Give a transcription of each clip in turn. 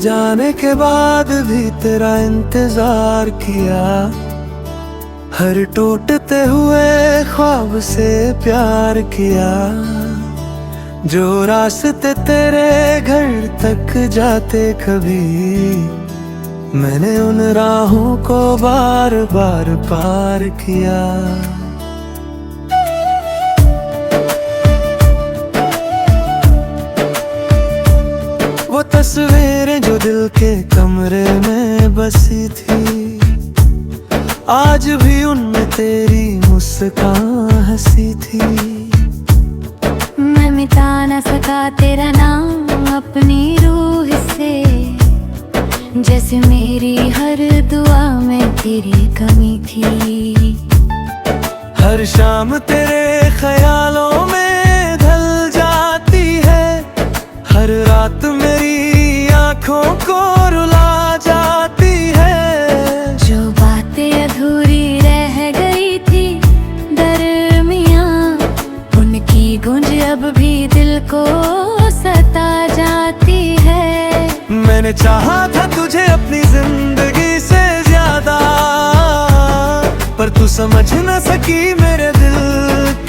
जाने के बाद भी तेरा इंतजार किया, हर टूटते हुए ख्वाब से प्यार किया। जो रास्ते तेरे घर तक जाते कभी, मैंने उन राहों को बार बार पार किया। वो तस्वीरें जो दिल के कमरे में बसी थी, आज भी उनमें तेरी मुस्कान हंसी थी। मैं मिटा न सका तेरा नाम अपनी रूह से, जैसे मेरी हर दुआ में तेरी कमी थी। हर शाम तेरे ख्यालों में ढल जाती है, हर रात मेरी आंखों को रुला जाती है। जो बातें अधूरी रह गई थी दरमियां, उनकी गूंज अब भी दिल को सता जाती है। मैंने चाहा था तुझे अपनी जिंदगी से ज्यादा, पर तू समझ न सकी मेरे दिल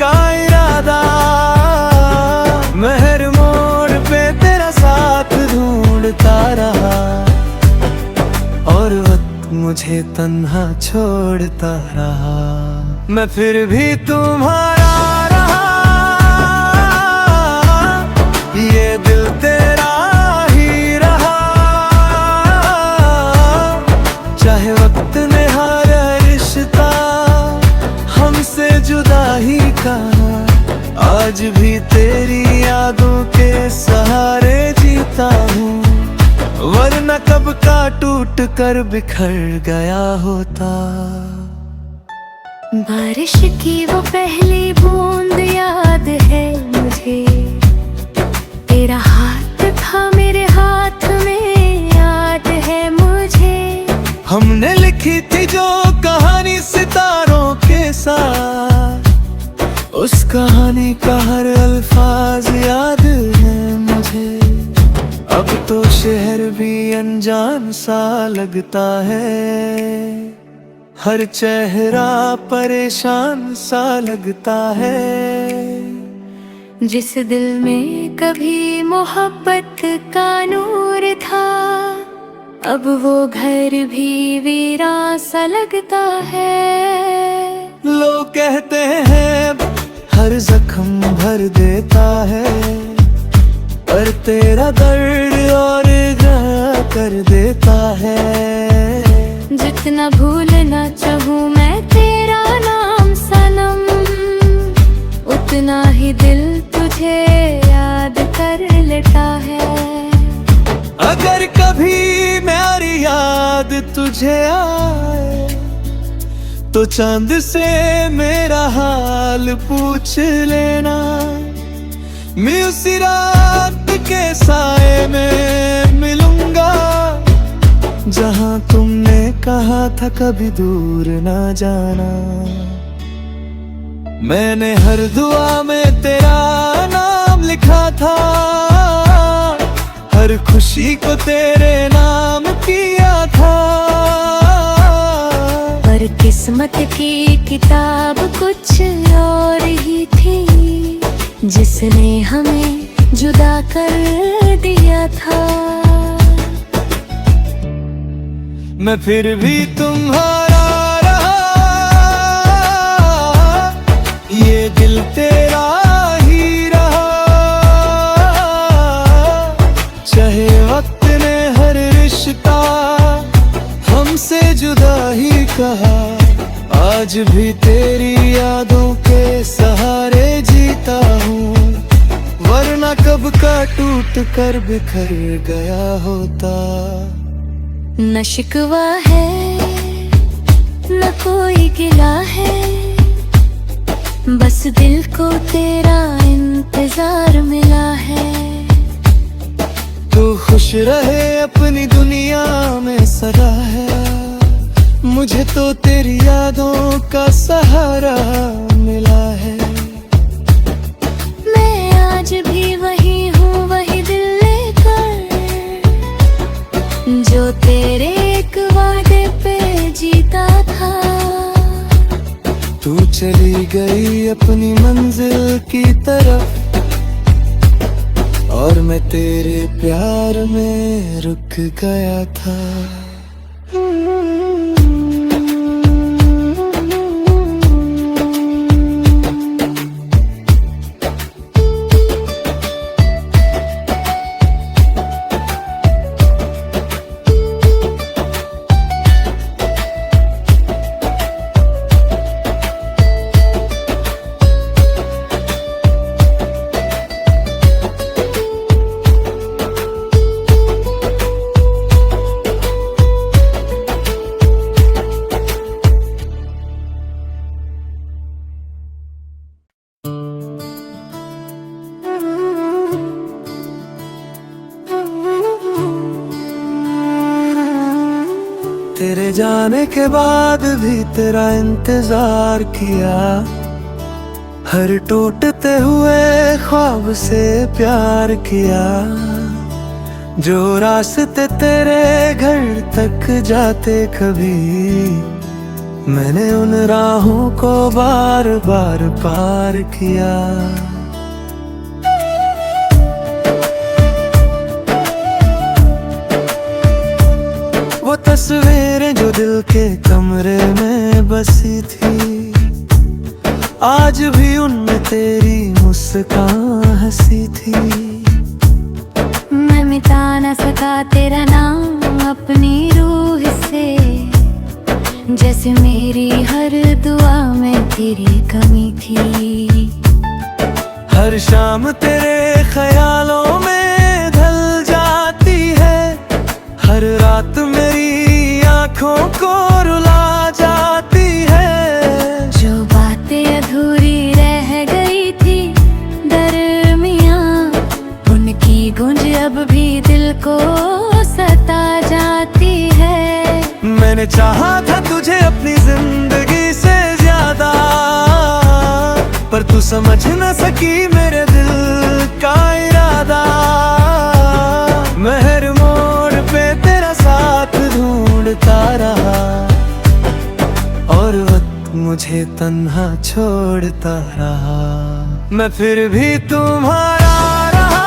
का इरादा। मैं हर मोड़ पे तेरा साथ ढूंढता रहा, और वक्त मुझे तन्हा छोड़ता रहा। मैं फिर भी तुम्हारा रहा, ये दिल तेरा ही रहा। चाहे वक्त ने हर रिश्ता हमसे जुदा ही कहा, आज भी तेरी यादों के सहारे जीता हूँ। वरना कब का टूट कर बिखर गया होता। बारिश की वो पहली बूंद याद है मुझे, तेरा हाथ था मेरे हाथ में याद है मुझे। हमने लिखी थी जो कहानी सितारों के साथ, उस कहानी का हर अल्फाज याद है मुझे। अब तो शहर भी अनजान सा लगता है, हर चेहरा परेशान सा लगता है। जिस दिल में कभी मोहब्बत का नूर था, अब वो घर भी वीरान सा लगता है। लोग कहते हैं हर जख्म भर देता है, पर तेरा दर्द और गहरा कर देता है। जितना भूलना चाहूँ मैं तेरा नाम सनम, उतना ही दिल तुझे याद कर लेता है। अगर कभी मेरी याद तुझे आए, तो चांद से मेरा हाल पूछ लेना। मैं उसी रात के साए में मिलूंगा, जहां तुमने कहा था कभी दूर ना जाना। मैंने हर दुआ में तेरा नाम लिखा था, हर खुशी को तेरे नाम किया था। पर किस्मत की किताब कुछ और ही थी, जिसने हमें जुदा कर दिया था। मैं फिर भी तुम्हारा रहा, ये दिल तेरा ही रहा। चाहे वक्त ने हर रिश्ता हमसे जुदा ही कहा, आज भी तेरी यादों के सहारे जीता हूँ। वरना कब का टूट कर बिखर गया होता। न शिकवा है न कोई गिला है, बस दिल को तेरा इंतजार मिला है। तू खुश रहे अपनी दुनिया में सदा है, मुझे तो तेरी यादों का सहारा मिला है। मैं आज भी वही हूँ, वही दिल लेकर, तू चली गई अपनी मंजिल की तरफ, और मैं तेरे प्यार में रुक गया था। तेरे जाने के बाद भी तेरा इंतजार किया, हर टूटते हुए ख्वाब से प्यार किया। जो रास्ते तेरे घर तक जाते कभी, मैंने उन राहों को बार बार पार किया। वो तस्वीरें जो दिल के कमरे में बसी थी, आज भी उनमें तेरी मुस्कान हंसी थी। मैं मिटा न सका तेरा नाम अपनी रूह से, जैसे मेरी हर दुआ में तेरी कमी थी। हर शाम तेरे ख्यालों में ढल जाती है, हर रात मेरी आँखों को रुला जाती है। जो बातें अधूरी रह गई थी दरमियाँ, उनकी गूंज अब भी दिल को सता जाती है। मैंने चाहा था तुझे अपनी जिंदगी से ज्यादा, पर तू समझ न सकी मेरे दिल का इरादा। मैं हर मोड़ पे तेरा साथ ढूंढता रहा, और वक्त मुझे तन्हा छोड़ता रहा। मैं फिर भी तुम्हारा रहा,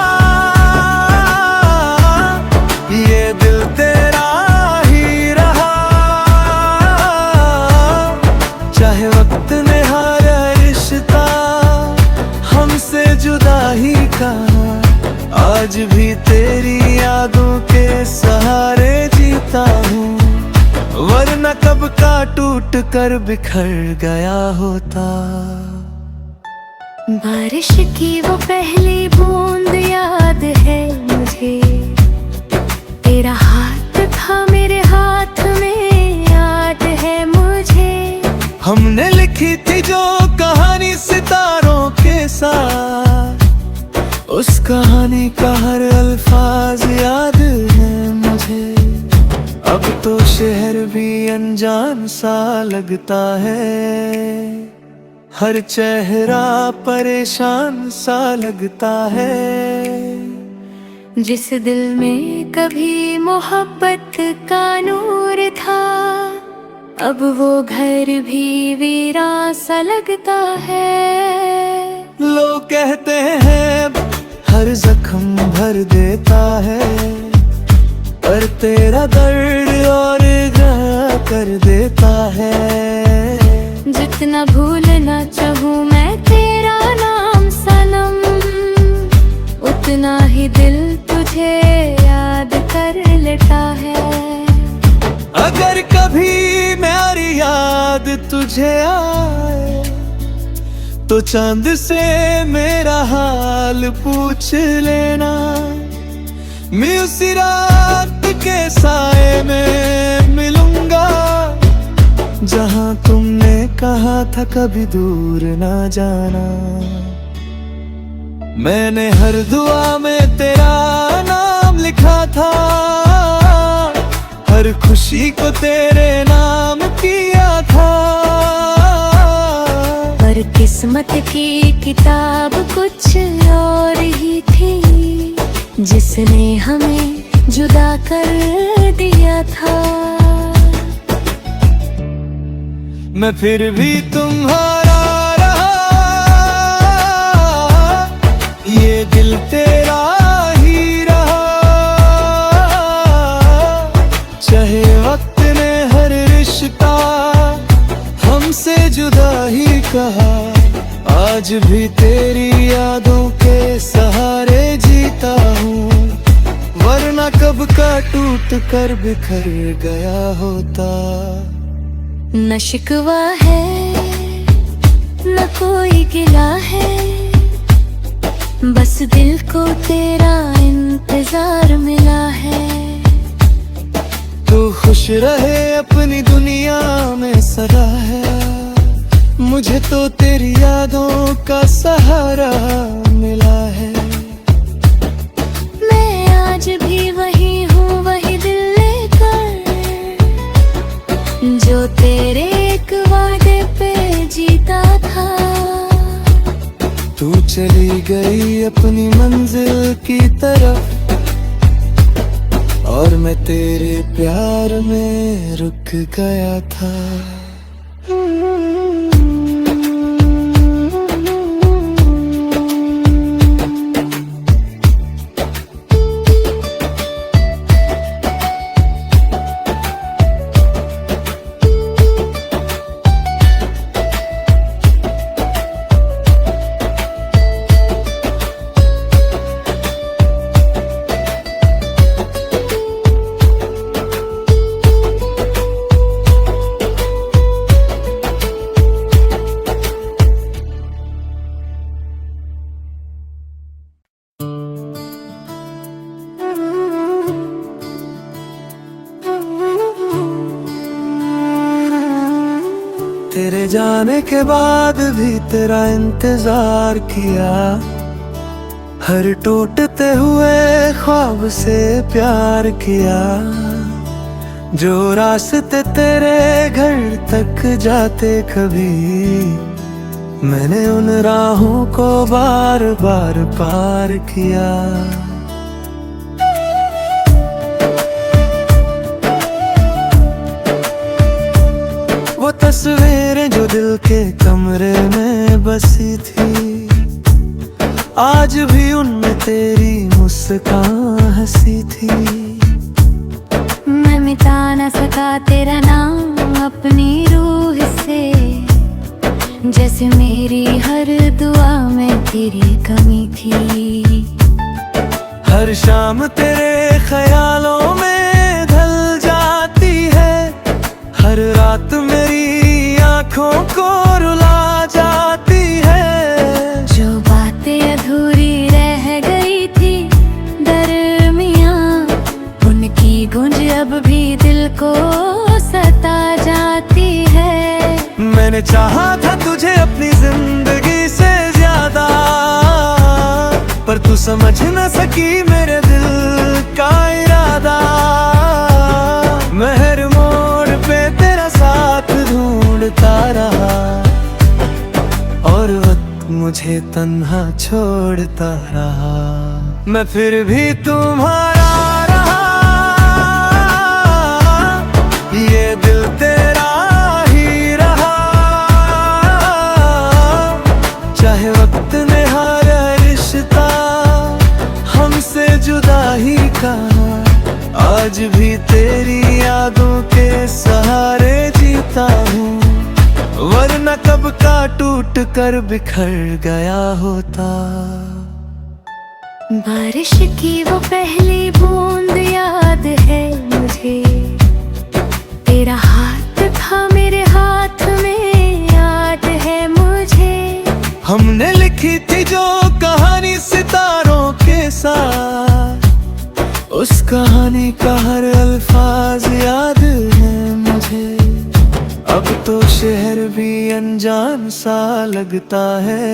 ये दिल तेरा ही रहा। चाहे वक्त ने हर रिश्ता हमसे जुदा ही कहा, आज भी तेरी यादों के सहारे जीता हूँ। वरना कब का टूट कर बिखर गया होता। बारिश की वो पहली बूंद याद है मुझे, तेरा हाथ था मेरे हाथ में याद है मुझे। हमने लिखी थी जो कहानी सितारों के साथ, उस कहानी का हर अल्फाज याद है मुझे। अब तो शहर भी अनजान सा लगता है, हर चेहरा परेशान सा लगता है। जिस दिल में कभी मोहब्बत का नूर था, अब वो घर भी वीरान सा लगता है। लोग कहते हैं हर जख्म भर देता है, पर तेरा दर्द और गहरा कर देता है। जितना भूलना चाहूँ मैं तेरा नाम सनम, उतना ही दिल तुझे याद कर लेता है। अगर कभी मेरी याद तुझे आए, तो चांद से मेरा हाल पूछ लेना। मैं उसी रात के साए में मिलूंगा, जहां तुमने कहा था कभी दूर ना जाना। मैंने हर दुआ में तेरा नाम लिखा था, हर खुशी को तेरे नाम किया था। पर किस्मत की किताब कुछ और ही थी, जिसने हमें जुदा कर दिया था। मैं फिर भी तुम्हारा रहा, ये दिल तेरा ही रहा। चाहे वक्त ने हर रिश्ता हमसे जुदा ही कहा, आज भी तेरी यादों के सहारे जीता हूँ, वरना कब का टूट कर बिखर गया होता। न शिकवा है न कोई गिला है, बस दिल को तेरा इंतजार मिला है। तू खुश रहे अपनी दुनिया में सदा है, मुझे तो तेरी यादों का सहारा मिला है। मैं आज भी वही हूँ, वही दिल लेकर, जो तेरे एक वादे पे जीता था। तू चली गई अपनी मंजिल की तरफ, और मैं तेरे प्यार में रुक गया था। तेरे जाने के बाद भी तेरा इंतजार किया, हर टूटते हुए ख्वाब से प्यार किया। जो रास्ते तेरे घर तक जाते कभी, मैंने उन राहों को बार बार पार किया। वो तस्वीरें जो दिल के कमरे में बसी थी, आज भी उनमें तेरी मुस्कान हंसी थी। मैं मिटा न सका तेरा नाम अपनी रूह से, जैसे मेरी हर दुआ में तेरी कमी थी। हर शाम तेरे ख्यालों में ढल जाती है, हर रात मेरी आँखों को रुला जाती है। जो बातें अधूरी रह गई थी दरमियाँ, उनकी गूंज अब भी दिल को सता जाती है। मैंने चाहा था तुझे अपनी जिंदगी से ज्यादा, पर तू समझ न सकी मेरे दिल का इरादा। मैं हर मोड़ पे तेरा साथ ढूंढता रहा, और वक्त मुझे तन्हा छोड़ता रहा। मैं फिर भी तुम्हारा रहा, ये दिल तेरा ही रहा। चाहे वक्त ने हर रिश्ता हमसे जुदा ही कहा, आज भी तेरी यादों के सहारे जीता हूँ, वरना कब का टूट कर बिखर गया होता। बारिश की वो पहली बूंद याद है मुझे, तेरा हाथ था मेरे हाथ में याद है मुझे। हमने लिखी थी जो कहानी सितारों के साथ, उस कहानी का हर अल्फाज याद है मुझे। अब तो शहर भी अनजान सा लगता है,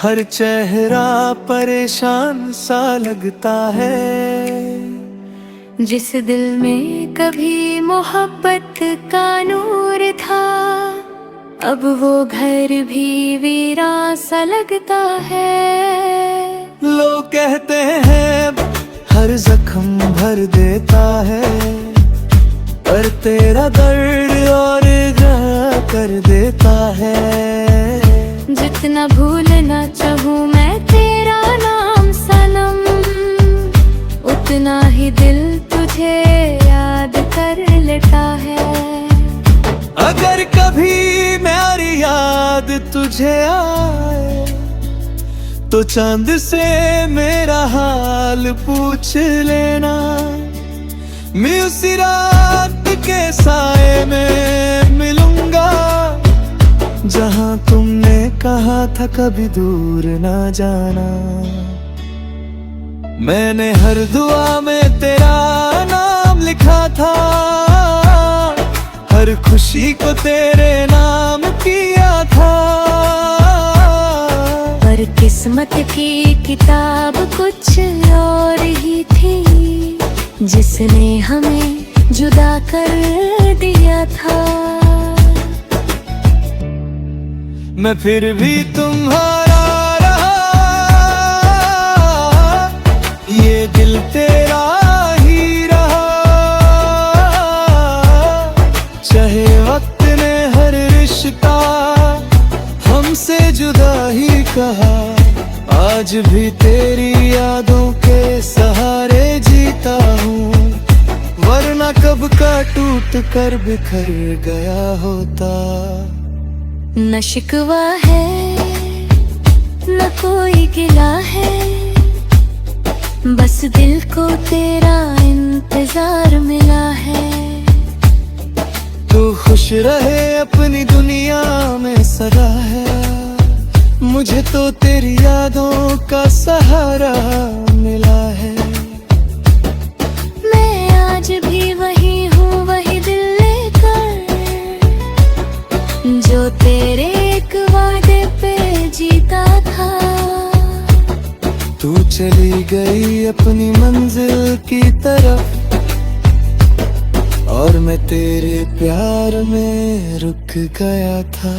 हर चेहरा परेशान सा लगता है। जिस दिल में कभी मोहब्बत का नूर था, अब वो घर भी वीरान सा लगता है। लोग कहते हैं हर जख्म भर देता है, पर तेरा दर्द और कर देता है। जितना भूलना चाहूँ मैं तेरा नाम सनम, उतना ही दिल तुझे याद कर लेता है। अगर कभी मेरी याद तुझे आए तो चांद से मेरा हाल पूछ लेना। मैं उसी रात के साए में मिलूंगा जहां तुमने कहा था कभी दूर ना जाना। मैंने हर दुआ में तेरा नाम लिखा था, हर खुशी को तेरे नाम किया था। पर किस्मत की किताब कुछ और ही थी, जिसने हमें जुदा कर दिया था। मैं फिर भी तुम्हारा रहा, ये दिल तेरा ही रहा। चाहे वक्त ने हर रिश्ता हमसे जुदा ही कहा, आज भी तेरी यादों के सहारे जीता हूँ। वरना कब का टूट कर बिखर गया होता। न शिकवा है न कोई गिला है, बस दिल को तेरा इंतजार मिला है। तू खुश रहे अपनी दुनिया में सदा है, मुझे तो तेरी यादों का सहारा मिला है। मैं आज भी वही हूँ, वही दिल लेकर, जो तेरे एक वादे पे जीता था। तू चली गई अपनी मंजिल की तरफ, और मैं तेरे प्यार में रुक गया था।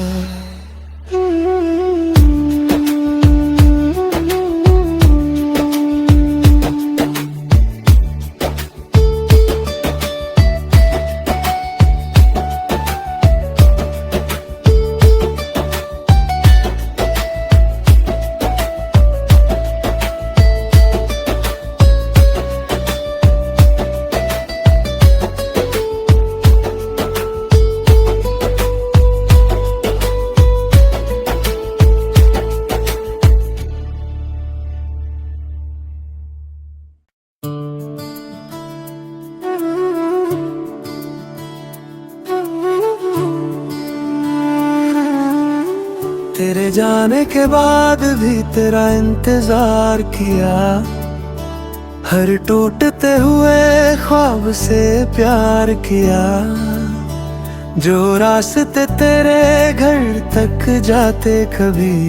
तेरे जाने के बाद भी तेरा इंतजार किया, हर टूटते हुए ख्वाब से प्यार किया। जो रास्ते तेरे घर तक जाते कभी,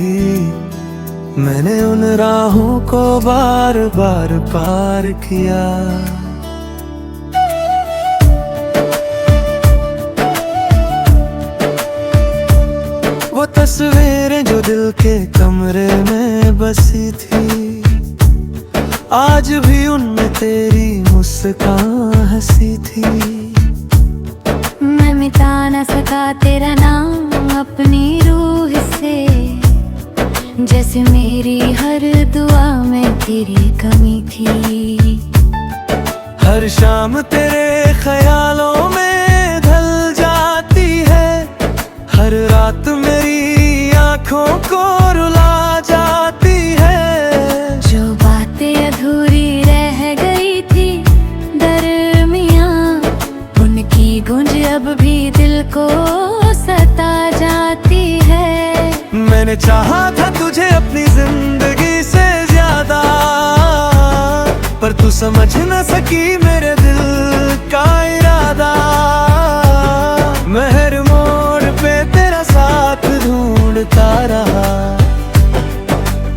मैंने उन राहों को बार बार पार किया। वो तस्वीरें जो दिल के कमरे में बसी थी, आज भी उनमें तेरी मुस्कान हंसी थी। मैं मिटा न सका तेरा नाम अपनी रूह से, जैसे मेरी हर दुआ में तेरी कमी थी। हर शाम तेरे ख्यालों में ढल जाती है, हर रात मेरी आँखों को रुला जाती है। जो बातें अधूरी रह गई थी दरमियाँ, उनकी गूंज अब भी दिल को सता जाती है। मैंने चाहा था तुझे अपनी जिंदगी से ज्यादा, पर तू समझ न सकी मेरे दिल का इरादा। मैं हर मोड़ पे तेरा साथ ढूंढता रहा,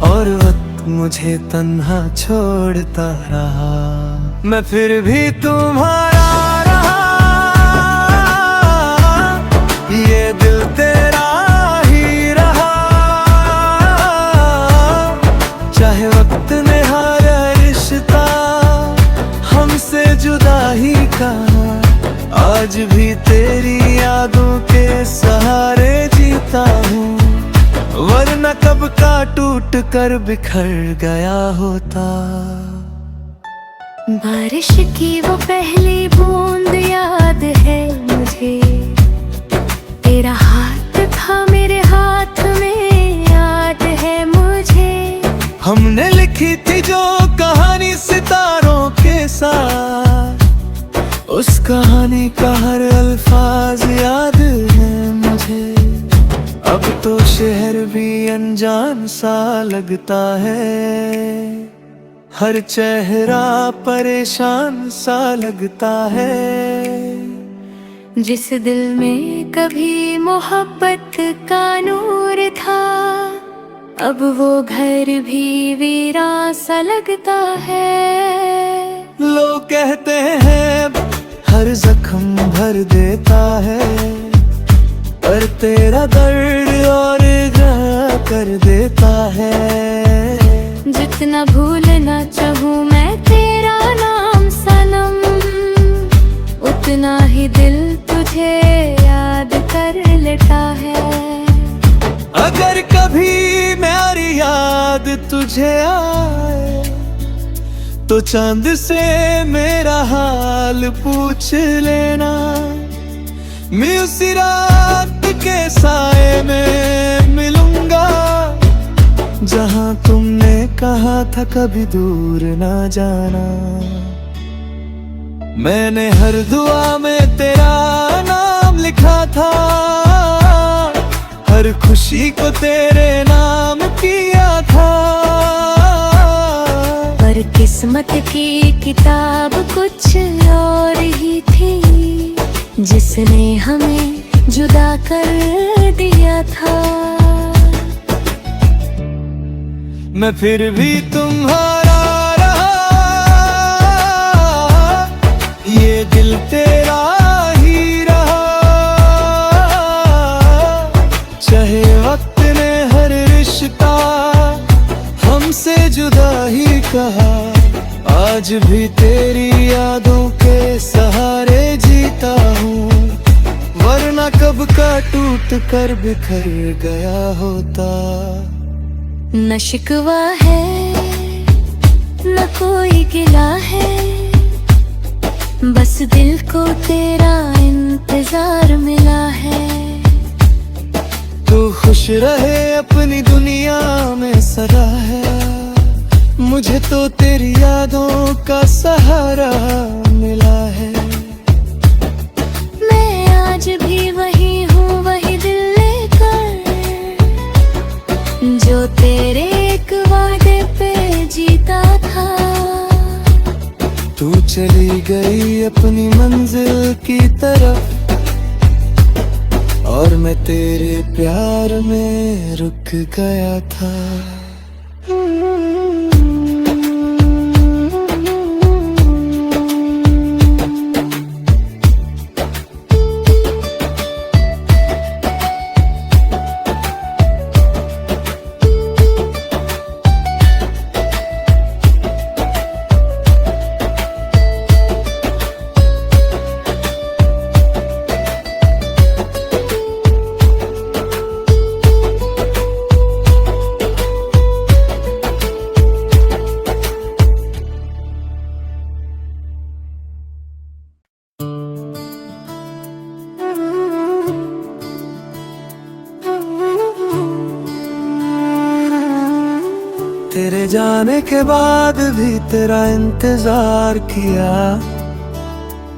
और वक्त मुझे तन्हा छोड़ता रहा। मैं फिर भी तुम्हारा रहा, ये दिल तेरा ही रहा। चाहे वक्त ने हर रिश्ता हमसे जुदा ही कहा, आज भी तेरी यादों के सहारे कब का टूट कर बिखर गया होता। बारिश की वो पहली बूंद याद है मुझे, तेरा हाथ था मेरे हाथ में, याद है मुझे। हमने लिखी थी जो कहानी सितारों के साथ, उस कहानी का हर अल्फाज याद है मुझे। अब तो शहर भी अनजान सा लगता है, हर चेहरा परेशान सा लगता है। जिस दिल में कभी मोहब्बत का नूर था, अब वो घर भी वीरान सा लगता है। लोग कहते हैं हर जख्म भर देता है, पर तेरा दर्द और ग्रह कर देता है। जितना भूलना चाहूँ मैं तेरा नाम सनम, उतना ही दिल तुझे याद कर लेता है। अगर कभी मेरी याद तुझे आए, तो चांद से मेरा हाल पूछ लेना। मैं उसी रात के साए में मिलूंगा, जहां तुमने कहा था कभी दूर ना जाना। मैंने हर दुआ में तेरा नाम लिखा था, हर खुशी को तेरे नाम किया था। पर किस्मत की किताब कुछ और ही थी, जिसने हमें जुदा कर दिया था। मैं फिर भी तुम्हारा रहा, ये दिल तेरा ही रहा। चाहे वक्त ने हर रिश्ता हमसे जुदा ही कहा, आज भी तेरी यादों के सहारे जीता हूँ। वरना कब का टूट कर बिखर गया होता। न शिकवा है न कोई गिला है, बस दिल को तेरा इंतजार मिला है। तू खुश रहे अपनी दुनिया में सदा है, मुझे तो तेरी यादों का सहारा मिला है। मैं आज भी वही हूँ, वही दिल लेकर, जो तेरे एक वादे पे जीता था। तू चली गई अपनी मंजिल की तरफ, और मैं तेरे प्यार में रुक गया था। तेरे जाने के बाद भी तेरा इंतजार किया,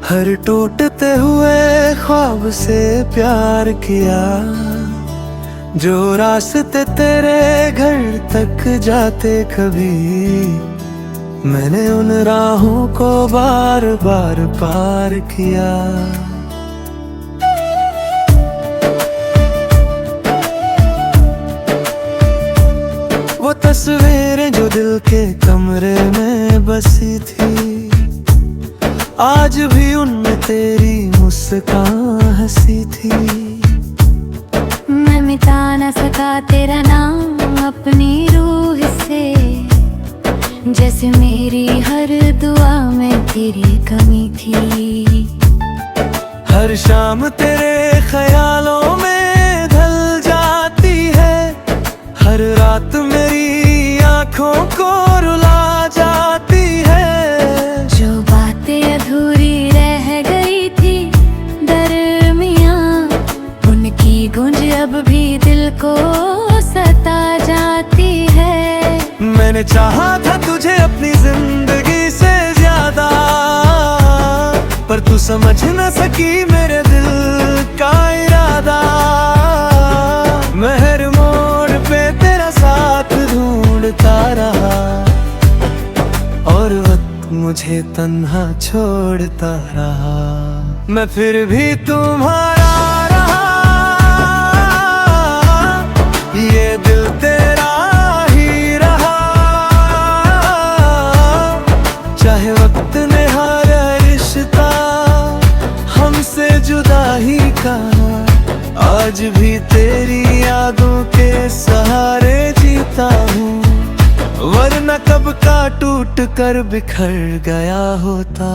हर टूटते हुए ख्वाब से प्यार किया। जो रास्ते तेरे घर तक जाते कभी, मैंने उन राहों को बार बार पार किया। वो तस्वीरें जो दिल के कमरे में बसी थी, आज भी उनमें तेरी मुस्कान हंसी थी। मैं मिटा न सका तेरा नाम अपनी रूह से, जैसे मेरी हर दुआ में तेरी कमी थी। हर शाम तेरे ख्यालों में ढल जाती है, हर तब भी दिल को सता जाती है। मैंने चाहा था तुझे अपनी जिंदगी से ज्यादा, पर तू समझ न सकी मेरे दिल का इरादा। मैं हर मोड़ पे तेरा साथ ढूंढता रहा, और वक्त मुझे तन्हा छोड़ता रहा। मैं फिर भी तुम्हारा रहा, ये दिल तेरा ही रहा। चाहे वक्त ने हर रिश्ता हमसे जुदा ही कहा, आज भी तेरी यादों के सहारे जीता हूँ। वरना कब का टूट कर बिखर गया होता।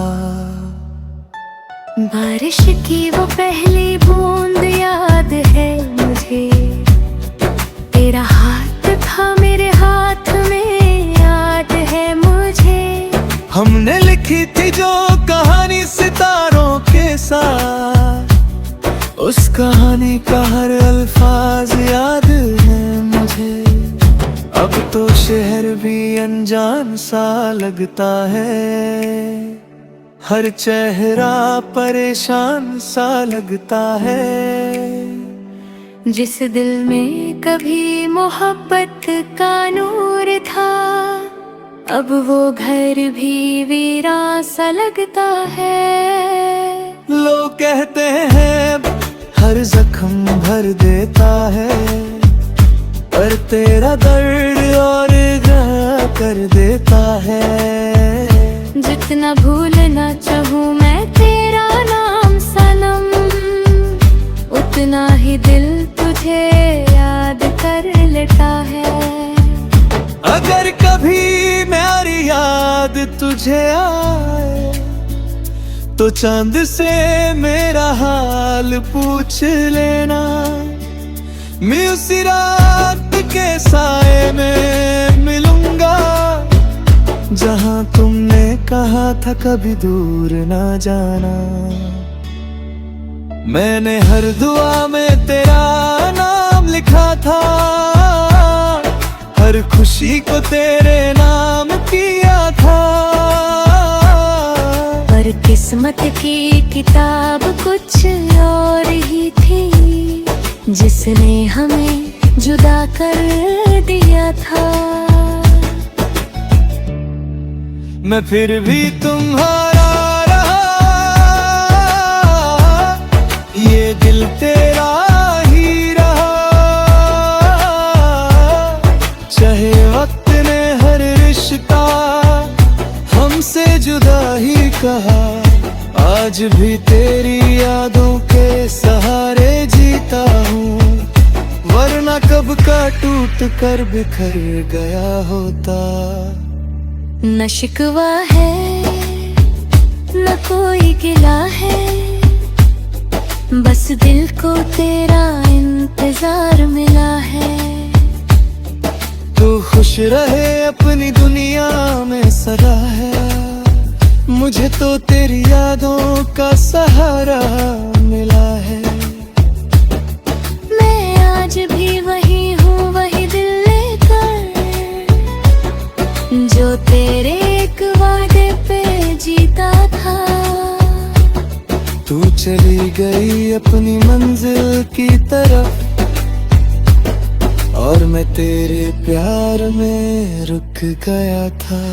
बारिश की वो पहली बूंद याद है मुझे, तेरा हाथ था मेरे हाथ में, याद है मुझे। हमने लिखी थी जो कहानी सितारों के साथ, उस कहानी का हर अल्फाज याद है मुझे। अब तो शहर भी अनजान सा लगता है, हर चेहरा परेशान सा लगता है। जिस दिल में कभी मोहब्बत का नूर था, अब वो घर भी वीरान सा लगता है। लोग कहते हैं हर जख्म भर देता है, पर तेरा दर्द और गहरा कर देता है। जितना भूलना चाहूँ मैं तेरा नाम सनम, उतना ही दिल तुझे याद कर लेता है। अगर कभी मेरी याद तुझे आए, तो चांद से मेरा हाल पूछ लेना। मैं उसी रात के साए में मिलूंगा, जहां तुमने कहा था कभी दूर ना जाना। मैंने हर दुआ में तेरा नाम लिखा था, हर खुशी को तेरे नाम किया था। पर किस्मत की किताब कुछ और ही थी, जिसने हमें जुदा कर दिया था। मैं फिर भी तुम्हारा रहा, ये दिल तेरा ही रहा। चाहे वक्त ने हर रिश्ता हमसे जुदा ही कहा, आज भी तेरी यादों के सहारे जीता हूँ। वरना कब का टूट कर बिखर गया होता। न शिकवा है न कोई गिला है, बस दिल को तेरा इंतजार मिला है। तू खुश रहे अपनी दुनिया में सदा है, मुझे तो तेरी यादों का सहारा मिला है। मैं आज भी वही हूँ, वही दिल लेकर, जो तेरे एक वादे पे जीता था। तू चली गई अपनी मंजिल की तरफ, और मैं तेरे प्यार में रुक गया था।